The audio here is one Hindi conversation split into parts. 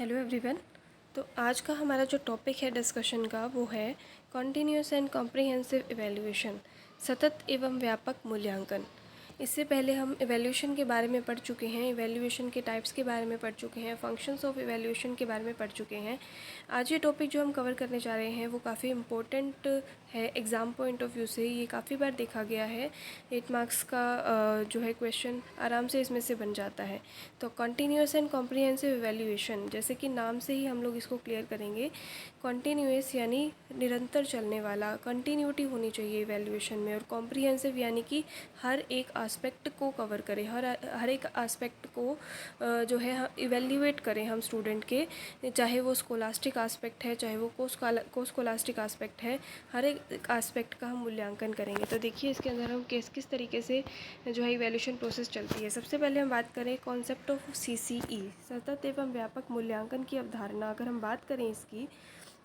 Hello everyone. तो आज का हमारा जो टॉपिक है डिस्कशन का वो है कॉन्टीन्यूस एंड कॉम्प्रिहेंसिव इवैल्यूएशन, सतत एवं व्यापक मूल्यांकन। इससे पहले हम इवैल्यूएशन के बारे में पढ़ चुके हैं, इवैल्यूएशन के टाइप्स के बारे में पढ़ चुके हैं, फंक्शंस ऑफ इवैल्यूएशन के बारे में पढ़ चुके हैं। आज ये टॉपिक जो हम कवर करने जा रहे हैं वो काफ़ी इम्पोर्टेंट है एग्ज़ाम पॉइंट ऑफ व्यू से। ये काफ़ी बार देखा गया है, 8 मार्क्स का जो है क्वेश्चन आराम से इसमें से बन जाता है। तो कॉन्टीन्यूस एंड कॉम्प्रिहेंसिव इवैल्यूएशन, जैसे कि नाम से ही हम लोग इसको क्लियर करेंगे। कॉन्टीन्यूस यानी निरंतर चलने वाला, कंटिन्यूटी होनी चाहिए इवैल्यूएशन में, और कॉम्प्रिहेंसिव यानी कि हर एक आस्पेक्ट को कवर करें, हर एक आस्पेक्ट को जो है इवैल्यूएट करें हम स्टूडेंट के, चाहे वो स्कोलास्टिक आस्पेक्ट है, चाहे वो कोस्कोलास्टिक आस्पेक्ट है, हर एक आस्पेक्ट का हम मूल्यांकन करेंगे। तो देखिए इसके अंदर हम किस तरीके से जो है इवैल्यूएशन प्रोसेस चलती है। सबसे पहले हम बात करें कॉन्सेप्ट ऑफ सीसीई, सतत एवं व्यापक मूल्यांकन की अवधारणा। अगर हम बात करें इसकी,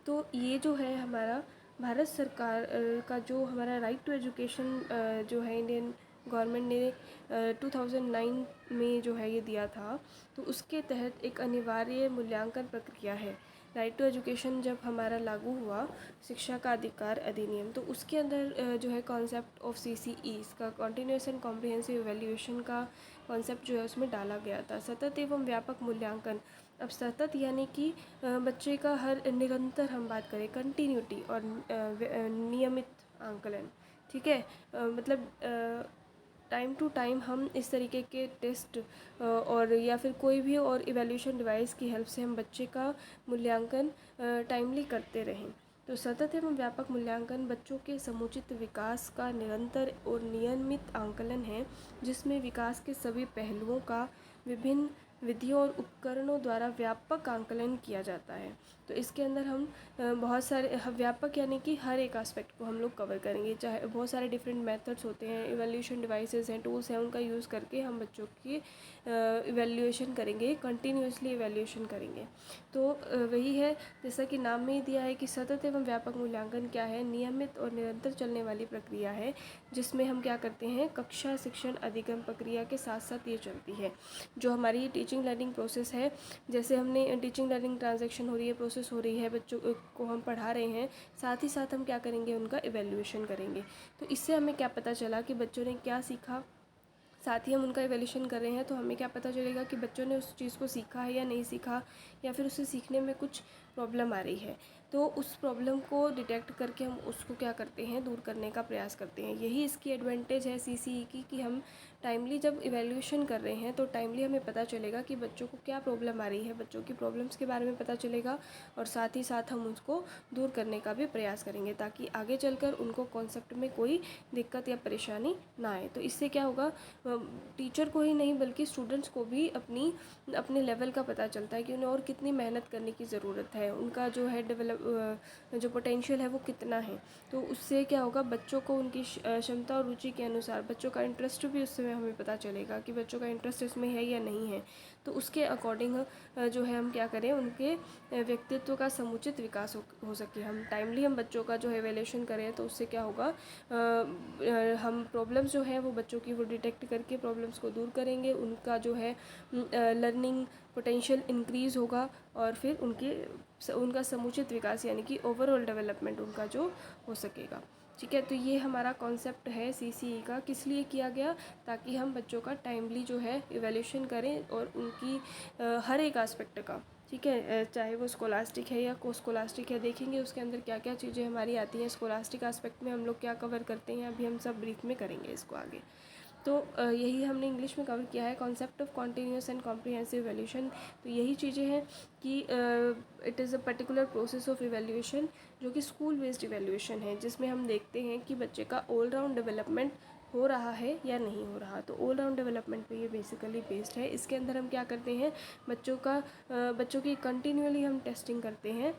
तो ये जो है हमारा भारत सरकार का जो हमारा राइट टू एजुकेशन जो है इंडियन गवर्नमेंट ने 2009 में जो है ये दिया था, तो उसके तहत एक अनिवार्य मूल्यांकन प्रक्रिया है। राइट टू एजुकेशन जब हमारा लागू हुआ, शिक्षा का अधिकार अधिनियम, तो उसके अंदर जो है कॉन्सेप्ट ऑफ सीसीई, इसका कॉन्टीन्यूस एंड कॉम्प्रिहेंसिव इवैल्यूएशन का कॉन्सेप्ट जो है उसमें डाला गया था। सतत एवं व्यापक मूल्यांकन, अब सतत यानी कि बच्चे का हर निरंतर हम बात करें कंटिन्यूटी, और नियमित आंकलन, ठीक है। मतलब टाइम टू टाइम हम इस तरीके के टेस्ट और या फिर कोई भी और इवैल्यूएशन डिवाइस की हेल्प से हम बच्चे का मूल्यांकन टाइमली करते रहें। तो सतत एवं व्यापक मूल्यांकन बच्चों के समुचित विकास का निरंतर और नियमित आंकलन है, जिसमें विकास के सभी पहलुओं का विभिन्न विधियों और उपकरणों द्वारा व्यापक आंकलन किया जाता है। तो इसके अंदर हम बहुत सारे व्यापक यानी कि हर एक एस्पेक्ट को हम लोग कवर करेंगे, चाहे बहुत सारे डिफरेंट मेथड्स होते हैं, इवैल्यूएशन डिवाइसेस हैं, टूल्स हैं, उनका यूज़ करके हम बच्चों की इवैल्यूएशन करेंगे, कंटिन्यूसली इवैल्यूएशन करेंगे। तो वही है, जैसा कि नाम में ही दिया है कि सतत एवं व्यापक मूल्यांकन क्या है, नियमित और निरंतर चलने वाली प्रक्रिया है, जिसमें हम क्या करते हैं, कक्षा शिक्षण अधिगम प्रक्रिया के साथ साथ ये चलती है। जो हमारी टीचिंग लर्निंग प्रोसेस है, जैसे हमने टीचिंग लर्निंग ट्रांजैक्शन हो रही है, प्रोसेस हो रही है, बच्चों को हम पढ़ा रहे हैं, साथ ही साथ हम क्या करेंगे, उनका इवैल्यूएशन करेंगे। तो इससे हमें क्या पता चला कि बच्चों ने क्या सीखा, साथ ही हम उनका इवैल्यूएशन कर रहे हैं, तो हमें क्या पता चलेगा कि बच्चों ने उस चीज़ को सीखा है या नहीं सीखा, या फिर उसे सीखने में कुछ प्रॉब्लम आ रही है। तो उस प्रॉब्लम को डिटेक्ट करके हम उसको क्या करते हैं, दूर करने का प्रयास करते हैं। यही इसकी एडवांटेज है सीसीई की, कि हम टाइमली जब इवैल्यूएशन कर रहे हैं तो टाइमली हमें पता चलेगा कि बच्चों को क्या प्रॉब्लम आ रही है, बच्चों की प्रॉब्लम्स के बारे में पता चलेगा, और साथ ही साथ हम उसको दूर करने का भी प्रयास करेंगे, ताकि आगे चलकर उनको कॉन्सेप्ट में कोई दिक्कत या परेशानी ना आए। तो इससे क्या होगा, टीचर को ही नहीं बल्कि स्टूडेंट्स को भी अपने लेवल का पता चलता है कि उन्हें और कितनी मेहनत करने की ज़रूरत है, उनका जो है जो पोटेंशियल है वो कितना है। तो उससे क्या होगा, बच्चों को उनकी क्षमता और रुचि के अनुसार बच्चों का इंटरेस्ट भी उससे हमें पता चलेगा कि बच्चों का इंटरेस्ट इसमें है या नहीं है। तो उसके अकॉर्डिंग जो है हम क्या करें, उनके व्यक्तित्व का समुचित विकास हो सके। हम टाइमली हम बच्चों का जो है इवैल्यूएशन करें, तो उससे क्या होगा, हम प्रॉब्लम्स जो है वो बच्चों की वो डिटेक्ट करके प्रॉब्लम्स को दूर करेंगे, उनका जो है लर्निंग पोटेंशियल इंक्रीज़ होगा, और फिर उनका समुचित विकास यानी कि ओवरऑल डेवलपमेंट उनका जो हो सकेगा। ठीक है, तो ये हमारा कॉन्सेप्ट है सीसीई का। किस लिए किया गया, ताकि हम बच्चों का टाइमली जो है इवैल्यूएशन करें, और उनकी हर एक आस्पेक्ट का, ठीक है, चाहे वो स्कोलास्टिक है या कोस्कोलास्टिक है, देखेंगे उसके अंदर क्या क्या चीज़ें हमारी आती हैं। स्कोलास्टिक आस्पेक्ट में हम लोग क्या कवर करते हैं, अभी हम सब ब्रीफ में करेंगे इसको आगे। तो यही हमने इंग्लिश में कवर किया है, concept of continuous and comprehensive evaluation. तो यही चीज़ें हैं कि it is a particular process of evaluation, जो कि स्कूल बेस्ड इवैल्यूएशन है, जिसमें हम देखते हैं कि बच्चे का ऑल राउंड डेवलपमेंट हो रहा है या नहीं हो रहा। तो ऑल राउंड डेवलपमेंट पे ये बेसिकली बेस्ड है। इसके अंदर हम क्या करते हैं, बच्चों की कंटिन्यूअली हम टेस्टिंग करते हैं,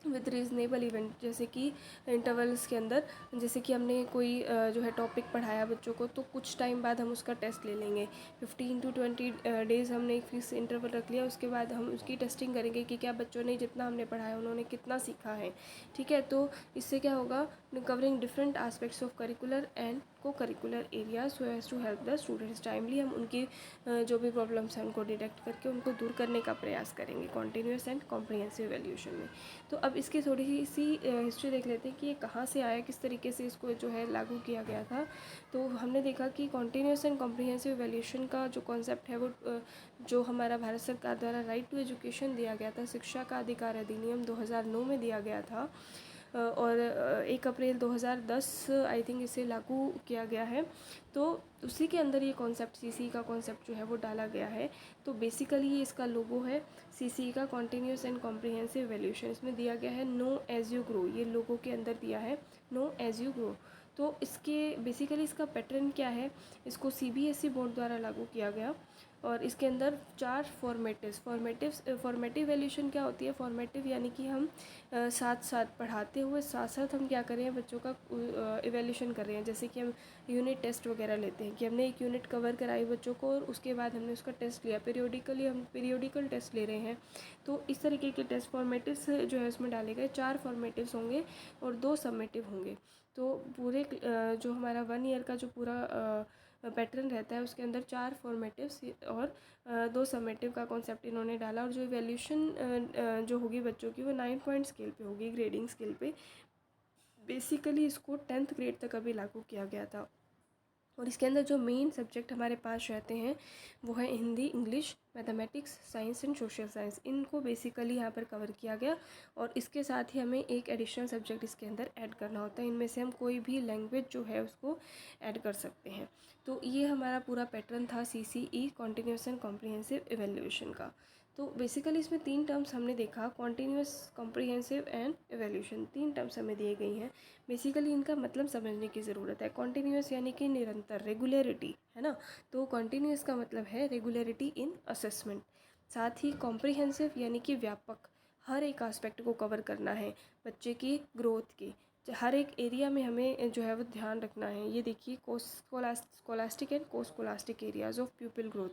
विद रीजनेबल इवेंट, जैसे कि इंटरवल्स के अंदर, जैसे कि हमने कोई जो है टॉपिक पढ़ाया बच्चों को, तो कुछ टाइम बाद हम उसका टेस्ट ले लेंगे। 15 to 20 डेज़ हमने एक फिक्स इंटरवल रख लिया, उसके बाद हम उसकी टेस्टिंग करेंगे कि क्या बच्चों ने जितना हमने पढ़ाया उन्होंने कितना सीखा है। ठीक है, तो इससे क्या होगा, covering different aspects of curricular and co curricular area so as to help the students timely. हम उनकी जो भी प्रॉब्लम्स हैं उनको डिटेक्ट करके उनको दूर करने का प्रयास करेंगे कॉन्टीन्यूस एंड कॉम्प्रिहेंसिव इवैल्यूएशन में। तो अब इसकी थोड़ी सी हिस्ट्री देख लेते हैं कि ये कहाँ से आया, किस तरीके से इसको जो है लागू किया गया था। तो हमने देखा कि कॉन्टीन्यूस एंड कॉम्प्रिहेंसिव इवैल्यूएशन का जो कॉन्सेप्ट है वो जो हमारा भारत सरकार द्वारा राइट टू एजुकेशन दिया गया था, शिक्षा का अधिकार अधिनियम 2009 में दिया गया था, और 1 अप्रैल 2010 आई थिंक इसे लागू किया गया है। तो उसी के अंदर ये कॉन्सेप्ट, सीसी का कॉन्सेप्ट जो है वो डाला गया है। तो बेसिकली ये इसका लोगो है सीसी का, कॉन्टीन्यूस एंड कॉम्प्रिहेंसिव इवैल्यूएशन। इसमें दिया गया है नो एज यू ग्रो, ये लोगो के अंदर दिया है नो एज यू ग्रो। तो इसके बेसिकली इसका पैटर्न क्या है, इसको सीबीएसई बोर्ड द्वारा लागू किया गया, और इसके अंदर 4 फॉर्मेटिव इवैल्यूएशन क्या होती है, फॉर्मेटिव यानी कि हम साथ साथ पढ़ाते हुए साथ साथ हम क्या कर रहे हैं, बच्चों का इवैल्यूएशन कर रहे हैं। जैसे कि हम यूनिट टेस्ट वगैरह लेते हैं कि हमने एक यूनिट कवर कराई बच्चों को और उसके बाद हमने उसका टेस्ट लिया, पीरियोडिकली हम पीरियोडिकल टेस्ट ले रहे हैं। तो इस तरीके के टेस्ट फॉर्मेटिव्स जो है उसमें डाले गए, 4 फॉर्मेटिव्स होंगे और 2 समेटिव होंगे। तो पूरे जो हमारा 1 ईयर का जो पूरा पैटर्न रहता है उसके अंदर 4 फॉर्मेटिव्स और 2 समेटिव का कॉन्सेप्ट इन्होंने डाला। और जो इवैल्यूएशन जो होगी बच्चों की वो 9 पॉइंट स्केल पे होगी, ग्रेडिंग स्केल पे। बेसिकली इसको 10th ग्रेड तक अभी लागू किया गया था। और इसके अंदर जो मेन सब्जेक्ट हमारे पास रहते हैं वो है Hindi, English, mathematics, science and social science. इनको बेसिकली यहाँ पर कवर किया गया, और इसके साथ ही हमें एक एडिशनल सब्जेक्ट इसके अंदर ऐड करना होता है। इनमें से हम कोई भी लैंग्वेज जो है उसको ऐड कर सकते हैं। तो ये हमारा पूरा पैटर्न था CCE, continuous and comprehensive evaluation का। तो बेसिकली इसमें 3 टर्म्स हमने देखा, continuous, comprehensive and evaluation. 3 terms हमें दिए गई हैं। बेसिकली इनका मतलब समझने की ज़रूरत है। कॉन्टीन्यूस यानी कि निरंतर, रेगुलरिटी, है ना। तो कॉन्टीन्यूस का मतलब है रेगुलरिटी इन असेसमेंट। साथ ही कॉम्प्रिहेंसिव यानी कि व्यापक, हर एक आस्पेक्ट को कवर करना है बच्चे की ग्रोथ की, हर एक एरिया में हमें जो है वो ध्यान रखना है। ये देखिए scholastic and coscholastic areas of pupil growth,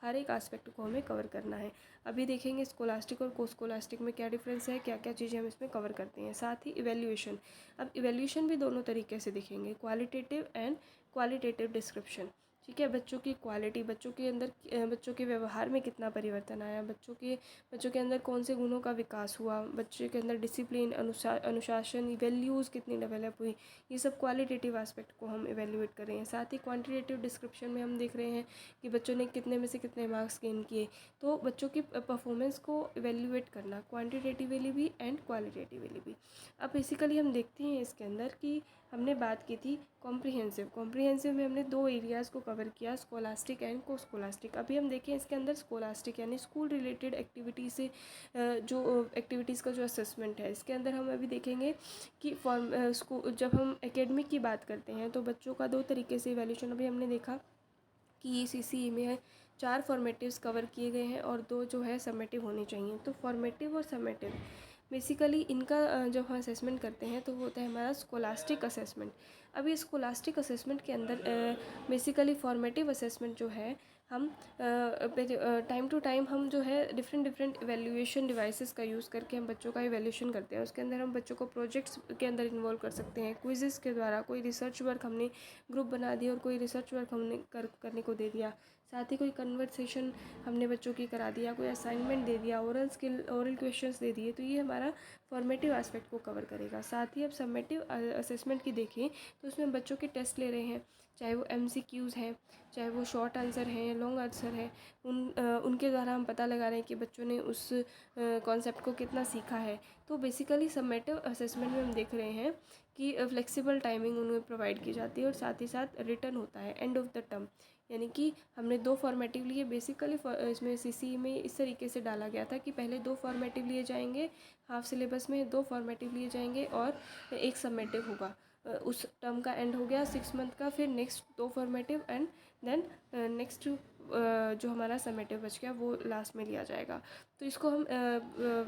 हर एक आस्पेक्ट को हमें कवर करना है। अभी देखेंगे स्कोलास्टिक और कोस्कोलास्टिक में क्या डिफरेंस है, क्या क्या चीज़ें हम इसमें कवर करते हैं। साथ ही इवैल्यूएशन, अब इवैल्यूएशन भी दोनों तरीके से दिखेंगे, क्वालिटेटिव एंड क्वालिटेटिव डिस्क्रिप्शन। ठीक है, बच्चों की क्वालिटी, बच्चों के अंदर बच्चों के व्यवहार में कितना परिवर्तन आया, बच्चों के अंदर कौन से गुणों का विकास हुआ, बच्चे के अंदर डिसिप्लिन, अनुशासन, वैल्यूज़ कितनी डेवलप हुई, ये सब क्वालिटेटिव एस्पेक्ट को हम इवैल्यूएट कर रहे हैं। साथ ही क्वांटिटेटिव डिस्क्रिप्शन में हम देख रहे हैं कि बच्चों ने कितने में से कितने मार्क्स गेन किए। तो बच्चों की परफॉर्मेंस को इवैल्यूएट करना क्वांटिटेटिवली भी एंड क्वालिटेटिवली भी। अब बेसिकली हम देखते हैं इसके अंदर कि हमने बात की थी कॉम्प्रिहेंसिव में हमने 2 एरियाज़ को कवर किया, स्कोलास्टिक एंड कोस्कोलास्टिक। अभी हम देखें इसके अंदर स्कोलास्टिक यानी स्कूल रिलेटेड एक्टिविटी से जो एक्टिविटीज़ का जो असेसमेंट है, इसके अंदर हम अभी देखेंगे कि जब हम एकेडमिक की बात करते हैं तो बच्चों का 2 तरीके से इवैल्यूएशन, अभी हमने देखा कि ये सीसीई में है 4 फॉर्मेटिव्स कवर किए गए हैं और 2 जो है समेटिव होने चाहिए। तो फॉर्मेटिव और समेटिव बेसिकली इनका जब हम असेसमेंट करते हैं तो वो होता है हमारा स्कोलास्टिक असेसमेंट। अभी स्कोलास्टिक असेसमेंट के अंदर बेसिकली फॉर्मेटिव असेसमेंट जो है हम टाइम टू टाइम हम जो है डिफरेंट इवैल्यूएशन डिवाइसेस का यूज़ करके हम बच्चों का इवैल्यूएशन करते हैं। उसके अंदर हम बच्चों को प्रोजेक्ट्स के अंदर इन्वॉल्व कर सकते हैं, क्विज़ेस के द्वारा, कोई रिसर्च वर्क हमने ग्रुप बना दिया और कोई रिसर्च वर्क हमने करने को दे दिया, साथ ही कोई कन्वर्सेशन हमने बच्चों की करा दिया, कोई असाइनमेंट दे दिया, ओरल क्वेश्चंस दे दिए, तो ये हमारा फॉर्मेटिव एस्पेक्ट को कवर करेगा। साथ ही अब समेटिव असेसमेंट की देखें तो उसमें बच्चों के टेस्ट ले रहे हैं, चाहे वो MCQs हैं, चाहे वो शॉर्ट आंसर हैं, लॉन्ग आंसर है, उनके द्वारा हम पता लगा रहे हैं कि बच्चों ने उस कॉन्सेप्ट को कितना सीखा है। तो बेसिकली समेटिव असेसमेंट में हम देख रहे हैं कि फ्लेक्सिबल टाइमिंग उन्हें प्रोवाइड की जाती है और साथ ही साथ रिटर्न होता है एंड ऑफ द टर्म, यानी कि हमने 2 फॉर्मेटिव लिए। बेसिकली इसमें सीसी में इस तरीके से डाला गया था कि पहले 2 फॉर्मेटिव लिए जाएंगे, हाफ सिलेबस में 2 फॉर्मेटिव लिए जाएंगे और एक समेटिव होगा। उस टर्म का एंड हो गया 6 मंथ का, फिर next 2 formative and then next जो हमारा समेटिव बच गया वो लास्ट में लिया जाएगा। तो इसको हम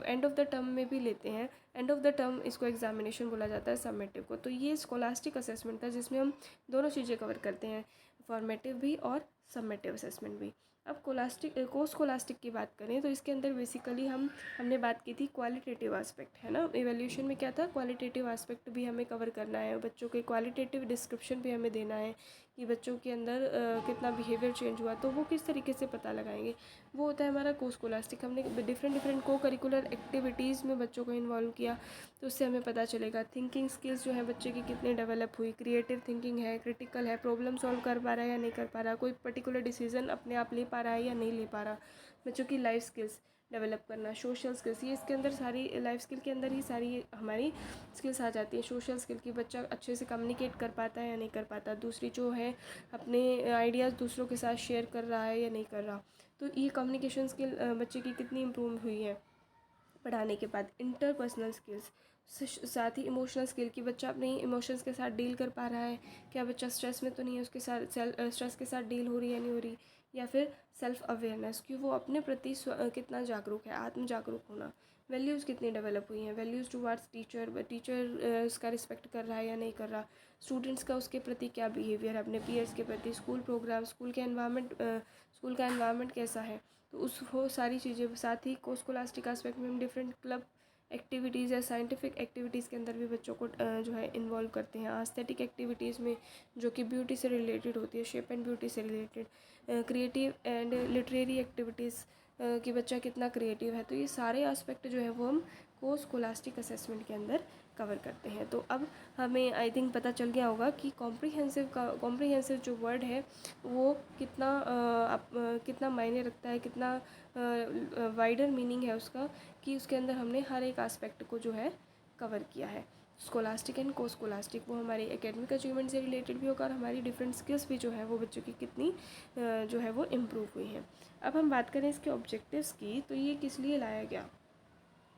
एंड ऑफ द टर्म में भी लेते हैं। एंड ऑफ द टर्म इसको एग्जामिनेशन बोला जाता है समेटिव को। तो ये स्कोलास्टिक असेसमेंट था जिसमें हम दोनों चीज़ें कवर करते हैं, फॉर्मेटिव भी और समेटिव असेसमेंट भी। अब को स्कोलास्टिक की बात करें तो इसके अंदर बेसिकली हमने बात की थी क्वालिटेटिव एस्पेक्ट, है ना। इवैल्यूएशन में क्या था, क्वालिटेटिव एस्पेक्ट भी हमें कवर करना है, बच्चों के क्वालिटेटिव डिस्क्रिप्शन भी हमें देना है कि बच्चों के अंदर कितना बिहेवियर चेंज हुआ, तो वो किस तरीके से पता लगाएंगे, वो होता है हमारा को स्कोलास्टिक। हमने डिफरेंट को करिकुलर एक्टिविटीज़ में बच्चों को इन्वॉल्व किया तो उससे हमें पता चलेगा थिंकिंग स्किल्स जो है बच्चे की कितने डेवलप हुई, क्रिएटिव थिंकिंग है, क्रिटिकल है, प्रॉब्लम सॉल्व कर पा रहा है या नहीं कर पा रहा, कोई पर्टिकुलर डिसीजन अपने आप ले पा रहा है या नहीं ले पा रहा, बच्चों की लाइफ स्किल्स डेवलप करना, सोशल स्किल्स, ये इसके अंदर सारी लाइफ स्किल के अंदर ही सारी हमारी स्किल्स आ जाती है। सोशल स्किल की बच्चा अच्छे से कम्युनिकेट कर पाता है या नहीं कर पाता, दूसरी जो है अपने आइडियाज़ दूसरों के साथ शेयर कर रहा है या नहीं कर रहा, तो ये कम्युनिकेशन स्किल बच्चे की कितनी इम्प्रूव हुई है पढ़ाने के बाद। इंटरपर्सनल स्किल्स, साथ ही इमोशनल स्किल की बच्चा अपने इमोशंस के साथ डील कर पा रहा है, क्या बच्चा स्ट्रेस में तो नहीं है, उसके साथ स्ट्रेस के साथ डील हो रही है नहीं हो रही, या फिर सेल्फ अवेयरनेस कि वो अपने प्रति कितना जागरूक है, आत्म जागरूक होना, वैल्यूज़ कितनी डेवलप हुई हैं, वैल्यूज़ टुवार्ड्स टीचर उसका रिस्पेक्ट कर रहा है या नहीं कर रहा, स्टूडेंट्स का उसके प्रति क्या बिहेवियर है, अपने पीयर्स के प्रति, स्कूल प्रोग्राम, स्कूल का एनवायरनमेंट कैसा है, तो उस वो सारी चीज़ें। साथ ही को स्कोलास्टिक एस्पेक्ट में हम डिफरेंट क्लब एक्टिविटीज़ या साइंटिफिक एक्टिविटीज़ के अंदर भी बच्चों को जो है इन्वॉल्व करते हैं। एस्थेटिक एक्टिविटीज़ में जो कि ब्यूटी से रिलेटेड होती है, शेप एंड ब्यूटी से related, creative and literary activities कि बच्चा कितना क्रिएटिव है, तो ये सारे एस्पेक्ट जो है वो हम को स्कोलास्टिक असेसमेंट के अंदर कवर करते हैं। तो अब हमें आई थिंक पता चल गया होगा कि कॉम्प्रिहेंसिव जो वर्ड है वो कितना मायने रखता है, कितना वाइडर मीनिंग है उसका, कि उसके अंदर हमने हर एक एस्पेक्ट को जो है कवर किया है। स्कोलास्टिक एंड को स्कोलास्टिक वो हमारी एकेडमिक अचीवमेंट से रिलेटेड भी होगा और हमारी डिफरेंट स्किल्स भी जो है वो बच्चों की कितनी जो है वो इम्प्रूव हुई हैं। अब हम बात करें इसके ऑब्जेक्टिव्स की, तो ये किस लिए लाया गया,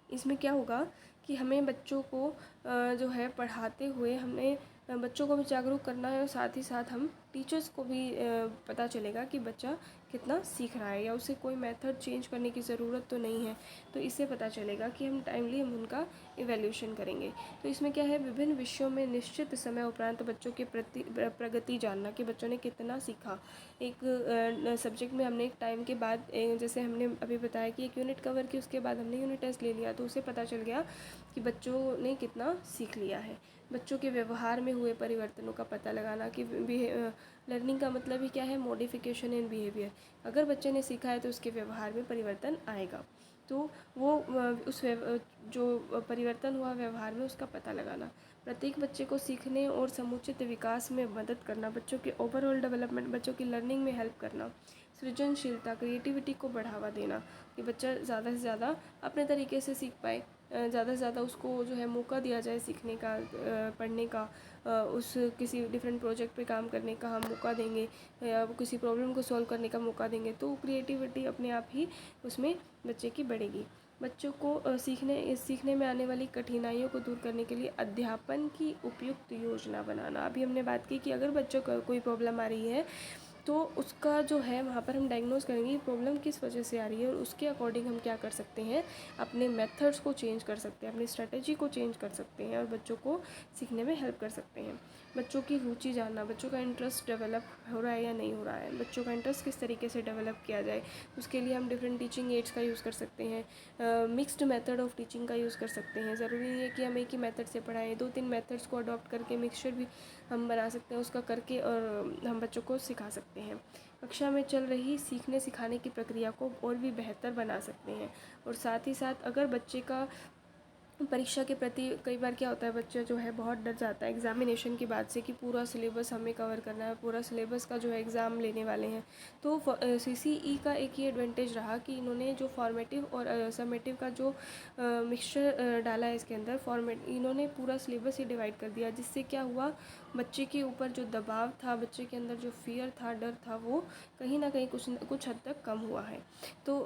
इसमें क्या होगा कि हमें बच्चों को जो है पढ़ाते हुए हमने बच्चों को भी जागरूक करना है और साथ ही साथ हम टीचर्स को भी पता चलेगा कि बच्चा कितना सीख रहा है या उसे कोई मेथड चेंज करने की ज़रूरत तो नहीं है, तो इससे पता चलेगा कि हम उनका इवैल्यूएशन करेंगे। तो इसमें क्या है, विभिन्न विषयों में निश्चित समय उपरांत बच्चों के प्रति प्रगति जानना कि बच्चों ने कितना सीखा। एक सब्जेक्ट में हमने एक टाइम के बाद जैसे हमने अभी बताया कि एक यूनिट कवर की, उसके बाद हमने यूनिट टेस्ट ले लिया, तो उसे पता चल गया कि बच्चों ने कितना सीख लिया है। बच्चों के व्यवहार में हुए परिवर्तनों का पता लगाना कि लर्निंग का मतलब ही क्या है, मॉडिफिकेशन इन बिहेवियर। अगर बच्चे ने सीखा है तो उसके व्यवहार में परिवर्तन आएगा, तो वो जो परिवर्तन हुआ व्यवहार में उसका पता लगाना। प्रत्येक बच्चे को सीखने और समुचित विकास में मदद करना, बच्चों के ओवरऑल डेवलपमेंट, बच्चों की लर्निंग में हेल्प करना। सृजनशीलता, क्रिएटिविटी को बढ़ावा देना कि बच्चा ज़्यादा से ज़्यादा अपने तरीके से सीख पाए, ज़्यादा से ज़्यादा उसको जो है मौका दिया जाए सीखने का, पढ़ने का, उस किसी डिफरेंट प्रोजेक्ट पे काम करने का हम मौका देंगे या किसी प्रॉब्लम को सॉल्व करने का मौका देंगे, तो क्रिएटिविटी अपने आप ही उसमें बच्चे की बढ़ेगी। बच्चों को सीखने में आने वाली कठिनाइयों को दूर करने के लिए अध्यापन की उपयुक्त योजना बनाना। अभी हमने बात की कि अगर बच्चों को कोई प्रॉब्लम आ रही है तो उसका जो है वहाँ पर हम डायग्नोज करेंगे प्रॉब्लम किस वजह से आ रही है और उसके अकॉर्डिंग हम क्या कर सकते हैं, अपने मेथड्स को चेंज कर सकते हैं, अपनी स्ट्रेटेजी को चेंज कर सकते हैं और बच्चों को सीखने में हेल्प कर सकते हैं। बच्चों की रुचि जानना, बच्चों का इंटरेस्ट डेवलप हो रहा है या नहीं हो रहा है, बच्चों का इंटरेस्ट किस तरीके से डेवलप किया जाए, उसके लिए हम डिफरेंट टीचिंग एड्स का यूज़ कर सकते हैं, मिक्स्ड मेथड ऑफ टीचिंग का यूज़ कर सकते हैं। ज़रूरी नहीं है कि हम एक ही मेथड से पढ़ाएं, 2-3 मेथड्स को अडॉप्ट करके मिक्सचर भी हम बना सकते हैं उसका करके, और हम बच्चों को सिखा सकते हैं। कक्षा में चल रही सीखने सिखाने की प्रक्रिया को और भी बेहतर बना सकते हैं। और साथ ही साथ अगर बच्चे का परीक्षा के प्रति कई बार क्या होता है, बच्चा जो है बहुत डर जाता है एग्ज़ामिनेशन की बात से कि पूरा सिलेबस हमें कवर करना है, पूरा सिलेबस का जो है एग्ज़ाम लेने वाले हैं। तो CCE का एक ही एडवांटेज रहा कि इन्होंने जो फॉर्मेटिव और समेटिव का जो मिक्सचर डाला है इसके अंदर, इन्होंने पूरा सिलेबस ही डिवाइड कर दिया, जिससे क्या हुआ, बच्चे के ऊपर जो दबाव था, बच्चे के अंदर जो फियर था, डर था, वो कहीं ना कहीं कुछ हद तक कम हुआ है। तो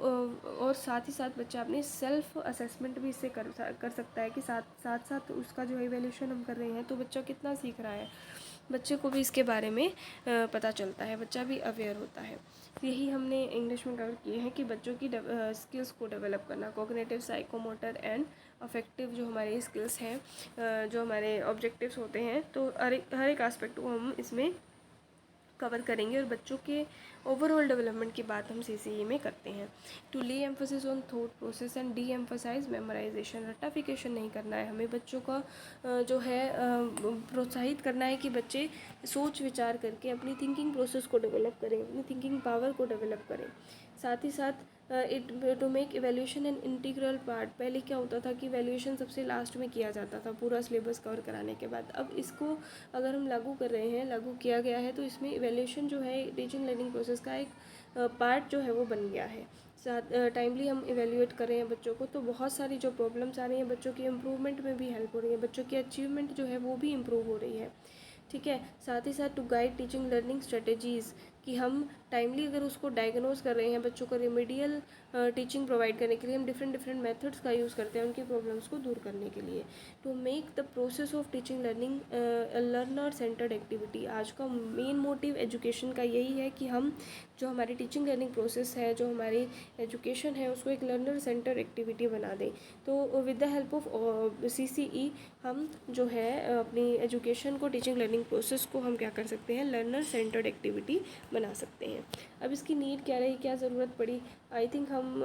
और साथ ही साथ बच्चा अपनी सेल्फ असेसमेंट भी इससे कर सकता है कि साथ साथ उसका जो इवैल्यूएशन हम कर रहे हैं तो बच्चा कितना सीख रहा है। बच्चे को भी इसके बारे में पता चलता है, बच्चा भी अवेयर होता है। यही हमने इंग्लिश में कवर किए हैं कि बच्चों की स्किल्स को डेवलप करना, कॉग्निटिव, साइकोमोटर एंड अफेक्टिव जो हमारे स्किल्स हैं, जो हमारे ऑब्जेक्टिव्स होते हैं, तो हर एक एस्पेक्ट को हम इसमें कवर करेंगे। और बच्चों के ओवरऑल डेवलपमेंट की बात हम CCE में करते हैं। To lay emphasis on thought process and deemphasise memorisation. रट्टाफिकेशन नहीं करना है हमें, बच्चों का जो है प्रोत्साहित करना है कि बच्चे सोच विचार करके अपनी थिंकिंग प्रोसेस को डेवलप करें, अपनी थिंकिंग पावर को डेवलप करें। साथ ही साथ to make evaluation an integral part. पहले क्या होता था कि इवैल्यूएशन सबसे लास्ट में किया जाता था पूरा सिलेबस कवर कराने के बाद। अब इसको अगर हम लागू कर रहे हैं, लागू किया गया है, तो इसमें इवैल्यूएशन जो है टीचिंग लर्निंग प्रोसेस का एक पार्ट जो है वो बन गया है। साथ टाइमली हम इवैल्यूएट कर रहे हैं बच्चों को, तो बहुत सारी जो प्रॉब्लम्स आ रही हैं बच्चों की इम्प्रूवमेंट में भी हेल्प हो रही है, बच्चों की अचीवमेंट जो है वो भी इम्प्रूव हो रही है। ठीक है। साथ ही साथ to guide teaching learning strategies, कि हम टाइमली अगर उसको डायग्नोज कर रहे हैं बच्चों को रेमेडियल टीचिंग प्रोवाइड करने के लिए हम डिफरेंट मेथड्स का यूज़ करते हैं उनकी प्रॉब्लम्स को दूर करने के लिए। To make the process of teaching learning learner centred activity. आज का मेन मोटिव एजुकेशन का यही है कि हम जो हमारी टीचिंग लर्निंग प्रोसेस है, जो हमारी एजुकेशन है, उसको एक लर्नर सेंटर एक्टिविटी बना दें। तो with the help of CCE हम जो है अपनी एजुकेशन को, टीचिंग लर्निंग प्रोसेस को हम क्या कर सकते हैं, लर्नर सेंटर्ड एक्टिविटी बना सकते हैं। अब इसकी नीड क्या रही, क्या ज़रूरत पड़ी, आई थिंक हम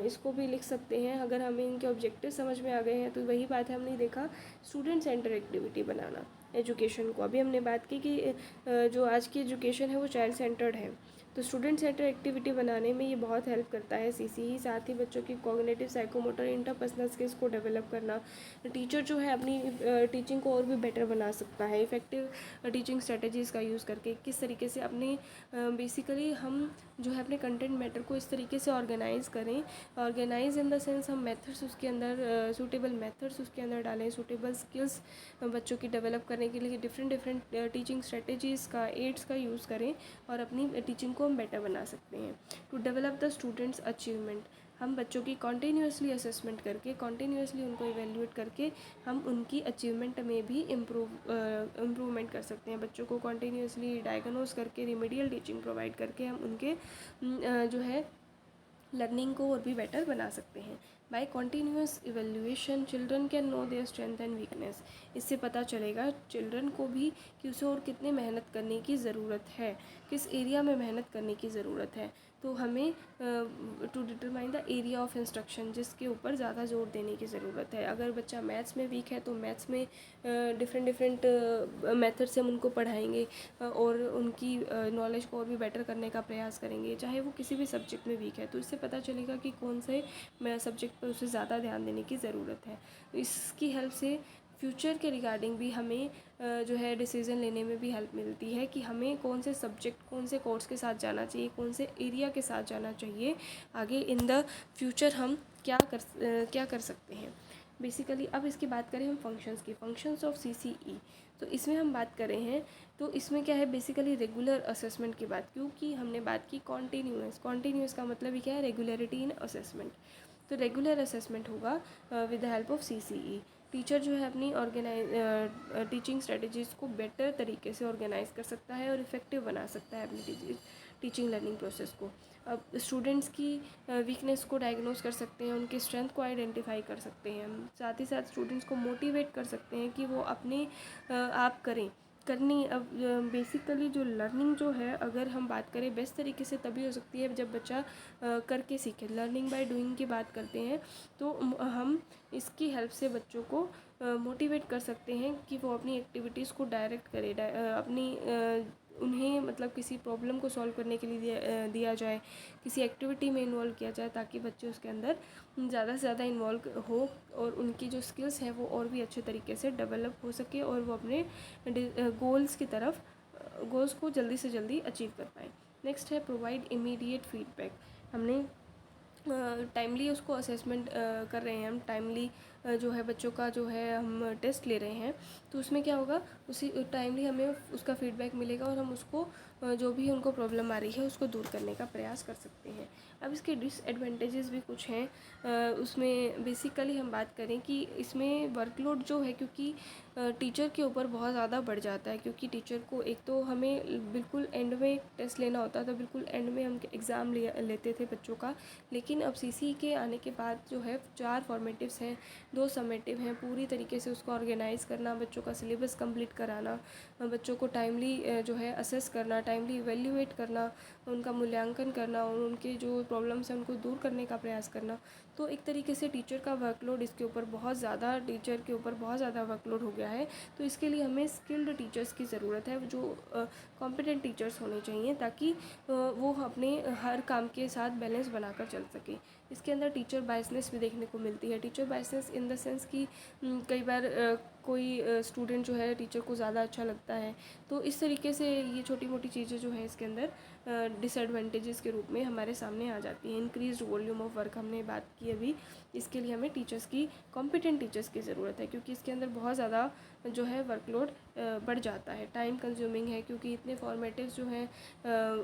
इसको भी लिख सकते हैं। अगर हमें इनके ऑब्जेक्टिव समझ में आ गए हैं तो वही बात है, हमने देखा स्टूडेंट सेंटर एक्टिविटी बनाना एजुकेशन को। अभी हमने बात की कि जो आज की एजुकेशन है वो चाइल्ड सेंटर्ड है, तो स्टूडेंट सेंटर एक्टिविटी बनाने में ये बहुत हेल्प करता है CCE। साथ ही बच्चों की कॉग्निटिव, साइकोमोटर, इंटरपर्सनल स्किल्स को डेवलप करना। टीचर जो है अपनी टीचिंग को और भी बेटर बना सकता है इफ़ेक्टिव टीचिंग स्ट्रेटजीज़ का यूज़ करके। किस तरीके से अपने बेसिकली हम जो है अपने कंटेंट मैटर को इस तरीके से ऑर्गेनाइज़ करें, ऑर्गेनाइज इन द सेंस हम मेथड्स उसके अंदर सूटेबल मेथड्स उसके अंदर डालें, सूटेबल स्किल्स बच्चों की डेवलप करने के लिए डिफरेंट टीचिंग स्ट्रेटजीज़ का, एड्स का यूज़ करें और अपनी टीचिंग को हम बेटर बना सकते हैं। To develop the students achievement, हम बच्चों की कॉन्टीन्यूसली असेसमेंट करके, कॉन्टीन्यूसली उनको इवेल्यूएट करके हम उनकी अचीवमेंट में भी इम्प्रूवमेंट कर सकते हैं। बच्चों को कॉन्टीन्यूसली डायग्नोज करके, रिमेडियल टीचिंग प्रोवाइड करके हम उनके जो है लर्निंग को और भी बेटर बना सकते हैं। By continuous evaluation children can know their strength and weakness. इससे पता चलेगा चिल्ड्रन को भी कि उसे और कितने मेहनत करने की ज़रूरत है, किस एरिया में मेहनत करने की ज़रूरत है। तो हमें to determine the area of instruction, जिसके ऊपर ज़्यादा जोर देने की ज़रूरत है। अगर बच्चा मैथ्स में वीक है तो मैथ्स में डिफरेंट मेथड से हम उनको पढ़ाएंगे और उनकी नॉलेज को और भी बेटर करने का प्रयास करेंगे। चाहे वो किसी भी सब्जेक्ट में वीक है तो इससे पता चलेगा कि कौन से सब्जेक्ट पर उसे ज़्यादा ध्यान देने की ज़रूरत है। तो इसकी हेल्प से फ्यूचर के रिगार्डिंग भी हमें जो है डिसीज़न लेने में भी हेल्प मिलती है कि हमें कौन से सब्जेक्ट, कौन से कोर्स के साथ जाना चाहिए, कौन से एरिया के साथ जाना चाहिए। आगे इन द फ्यूचर हम क्या कर सकते हैं बेसिकली। अब इसकी बात करें हम फंक्शंस की, फंक्शंस ऑफ CCE, तो इसमें हम बात कर रहे हैं तो इसमें क्या है बेसिकली रेगुलर असेसमेंट की बात, क्योंकि हमने बात की कॉन्टीन्यूस का मतलब ही क्या है, रेगुलरिटी इन असेसमेंट। तो रेगुलर असेसमेंट होगा with the help of CCE। Teacher जो है अपनी टीचिंग स्ट्रेटजीज़ को बेटर तरीके से ऑर्गेनाइज कर सकता है और इफ़ेक्टिव बना सकता है अपनी टीचिंग लर्निंग प्रोसेस को। अब स्टूडेंट्स की वीकनेस को डायग्नोज कर सकते हैं, उनकी स्ट्रेंथ को आइडेंटिफाई कर सकते हैं हम। साथ ही साथ स्टूडेंट्स को मोटिवेट कर सकते हैं कि वो अपने आप करनी। अब बेसिकली जो लर्निंग जो है, अगर हम बात करें बेस्ट तरीके से तभी हो सकती है जब बच्चा करके सीखे। लर्निंग बाय डूइंग की बात करते हैं तो हम इसकी हेल्प से बच्चों को मोटिवेट कर सकते हैं कि वो अपनी एक्टिविटीज़ को डायरेक्ट करें, उन्हें मतलब किसी प्रॉब्लम को सॉल्व करने के लिए दिया जाए, किसी एक्टिविटी में इन्वॉल्व किया जाए ताकि बच्चे उसके अंदर ज़्यादा से ज़्यादा इन्वॉल्व हो और उनकी जो स्किल्स हैं वो और भी अच्छे तरीके से डेवलप हो सके और वो अपने गोल्स को जल्दी से जल्दी अचीव कर पाए। नेक्स्ट है प्रोवाइड इमीडिएट फीडबैक। हमने टाइमली उसको असेसमेंट कर रहे हैं हम, टाइमली जो है बच्चों का जो है हम टेस्ट ले रहे हैं, तो उसमें क्या होगा, उसी टाइमली हमें उसका फीडबैक मिलेगा और हम उसको जो भी उनको प्रॉब्लम आ रही है उसको दूर करने का प्रयास कर सकते हैं। अब इसके डिसएडवांटेजेस भी कुछ हैं। उसमें बेसिकली हम बात करें कि इसमें वर्कलोड जो है, क्योंकि टीचर के ऊपर बहुत ज़्यादा बढ़ जाता है, क्योंकि टीचर को एक तो हमें बिल्कुल एंड में टेस्ट लेना होता था, बिल्कुल एंड में हम एग्ज़ाम लेते थे बच्चों का। लेकिन अब सीसी के आने के बाद जो है 4 फॉर्मेटिव्स हैं, 2 समेटिव हैं, पूरी तरीके से उसको ऑर्गेनाइज़ करना, बच्चों का सिलेबस कंप्लीट कराना, बच्चों को टाइमली जो है असेस करना, टाइमली इवेल्युएट करना, उनका मूल्यांकन करना और उनके जो प्रॉब्लम्स हैं उनको दूर करने का प्रयास करना। तो एक तरीके से टीचर का वर्कलोड इसके ऊपर बहुत ज़्यादा, टीचर के ऊपर बहुत ज़्यादा वर्कलोड हो गया है। तो इसके लिए हमें स्किल्ड टीचर्स की ज़रूरत है, जो कॉम्पिटेंट टीचर्स होने चाहिए, ताकि वो अपने हर काम के साथ बैलेंस बनाकर चल सके। इसके अंदर टीचर बायसनेस भी देखने को मिलती है। Teacher biasness in the sense कि कई बार कोई स्टूडेंट जो है टीचर को ज़्यादा अच्छा लगता है, तो इस तरीके से ये छोटी मोटी चीज़ें जो है इसके अंदर डिसएडवांटेजेस के रूप में हमारे सामने आ जाती हैं। इंक्रीज्ड वॉल्यूम ऑफ वर्क हमने बात की अभी, इसके लिए हमें टीचर्स की, कॉम्पिटेंट टीचर्स की ज़रूरत है, क्योंकि इसके अंदर बहुत ज़्यादा जो है वर्कलोड बढ़ जाता है, टाइम कंज्यूमिंग है, क्योंकि इतने फॉर्मेटिव्स जो हैं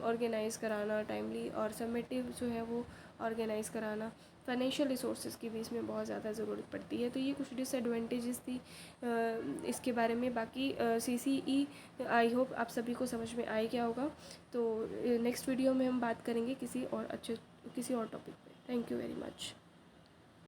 ऑर्गेनाइज़ कराना टाइमली, और सबमिटिव जो है वो ऑर्गेनाइज़ कराना, फाइनेंशियल रिसोर्सेज की भी इसमें बहुत ज़्यादा ज़रूरत पड़ती है। तो ये कुछ डिसएडवांटेजेस थी इसके बारे में। बाकी सीसीई आई होप आप सभी को समझ में आ गया होगा। तो नेक्स्ट वीडियो में हम बात करेंगे किसी और टॉपिक पे। Thank you very much.